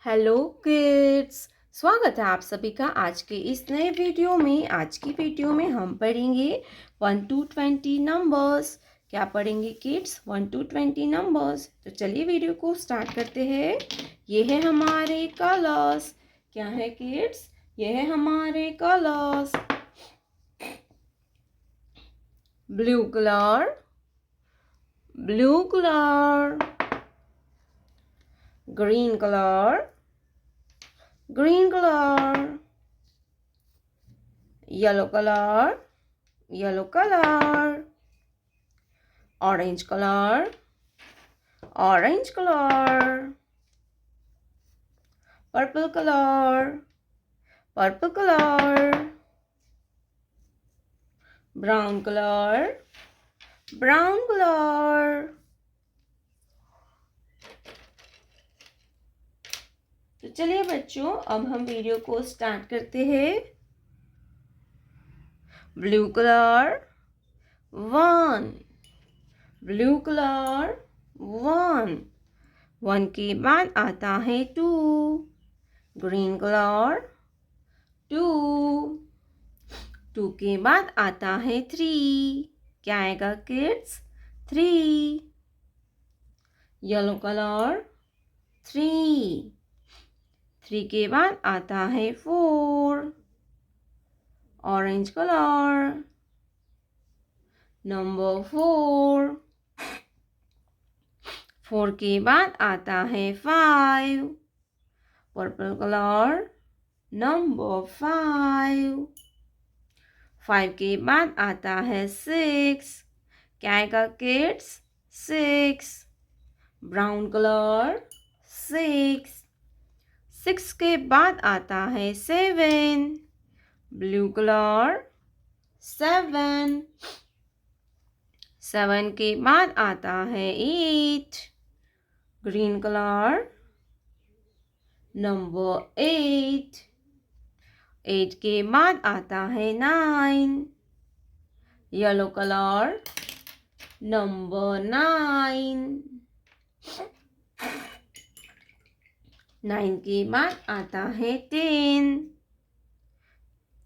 Hello kids, स्वागत है आप सभी का आज के इस नए वीडियो में। आज की वीडियो में हम पढ़ेंगे 1 to 20 नंबर्स। क्या पढ़ेंगे किड्स? 1 to 20 numbers. तो चलिए वीडियो को स्टार्ट करते हैं। ये है हमारे कलर्स। क्या है किड्स? ये है हमारे colours. Blue colour, blue colour, green colour, green color, yellow color, yellow color, orange color, orange color, purple color, purple color, brown color, brown color। तो चलिए बच्चों, अब हम वीडियो को स्टार्ट करते हैं। ब्लू कलर 1, ब्लू कलर 1, 1 के बाद आता है 2, ग्रीन कलर 2, 2 के बाद आता है 3। क्या आएगा किड्स? 3। येलो कलर 3, 3 के बाद आता है 4, ऑरेंज कलर नंबर 4, 4 के बाद आता है 5, पर्पल कलर नंबर 5, 5 के बाद आता है 6। क्या आएगा किड्स? 6, ब्राउन कलर 6, 6 के बाद आता है 7, ब्लू कलर 7, 7 के बाद आता है 8, ग्रीन कलर नंबर 8, 8 के बाद आता है 9, येलो कलर नंबर 9, 9 के बाद आता है 10,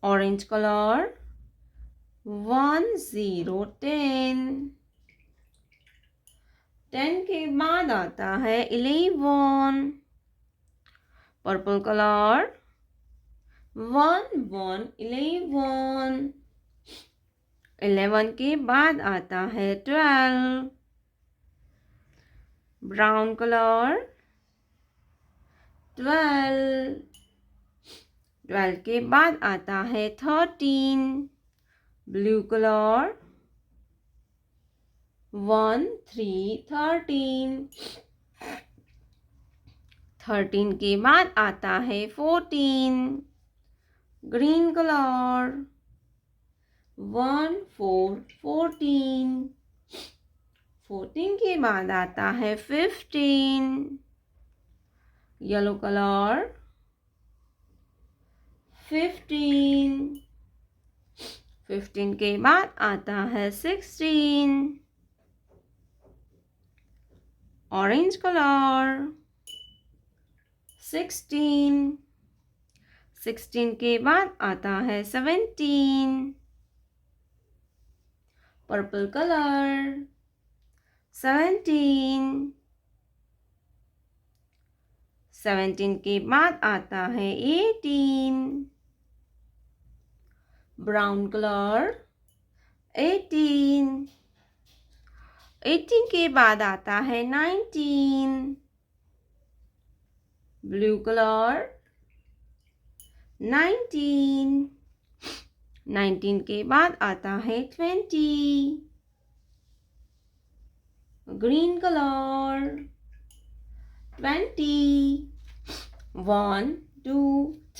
ऑरेंज कलर 1 0 10, 10 के बाद आता है 11, पर्पल कलर 1 1 11, 11 के बाद आता है 12, ब्राउन कलर 12, 12 के बाद आता है 13, ब्लू कलर 1 3 13, 13 के बाद आता है 14, ग्रीन कलर 1 4 14, 14 के बाद आता है 15, येलो कलर 15, 15 के बाद आता है 16, ऑरेंज कलर 16, 16 के बाद आता है 17, पर्पल कलर 17, 17 के बाद आता है 18, ब्राउन कलर 18, 18 के बाद आता है 19, ब्लू कलर 19, 19 के बाद आता है 20, ग्रीन कलर 20, 1 2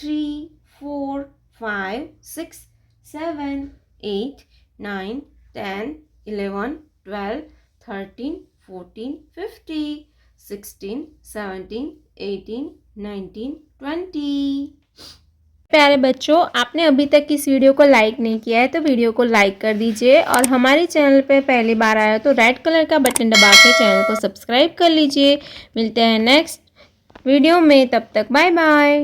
3 4 5 6 7 8 9 10 11 12 13 14 15 16 17 18 19 20। प्यारे बच्चों, आपने अभी तक इस वीडियो को लाइक नहीं किया है तो वीडियो को लाइक कर दीजिए और हमारे चैनल पे पहली बार आया तो रेड कलर का बटन दबा के चैनल को सब्सक्राइब कर लीजिए। मिलते हैं नेक्स्ट वीडियो में। तब तक बाय बाय।